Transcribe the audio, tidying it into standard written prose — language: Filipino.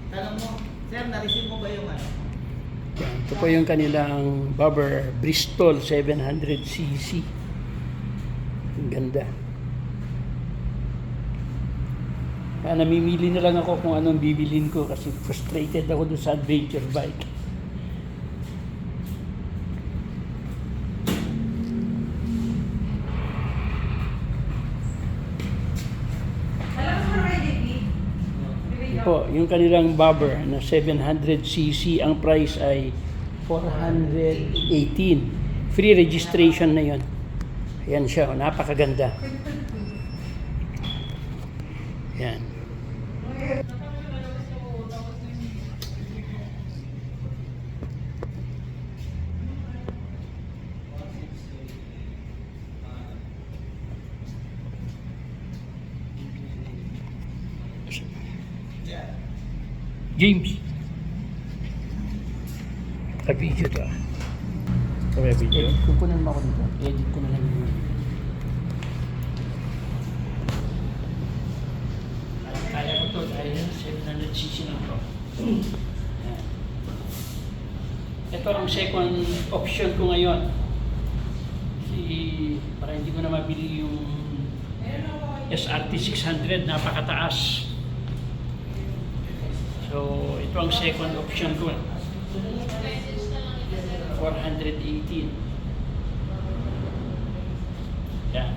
Tanong mo, sir, na-receive mo ba yung ano? Yan. Ito po yung kanilang Bobber Bristol 700cc. Ang ganda. Kaya namimili na lang ako kung anong bibilin ko kasi frustrated ako doon sa adventure bike. Ito po, yung kanilang Bobber na 700cc, ang price ay 418. Free registration na yun. Ayan siya, napakaganda. Yan. James. Ka-video to ah. Kaya video? Edit, kukunan mo ako dito. Edit ko na lang yun. Kaya ko to dahil 700cc lang to. Yan. Ito ang second option ko ngayon. Kasi para hindi ko na mabili yung SRT 600, napakataas. So, ito ang second option ko. 418. Yan.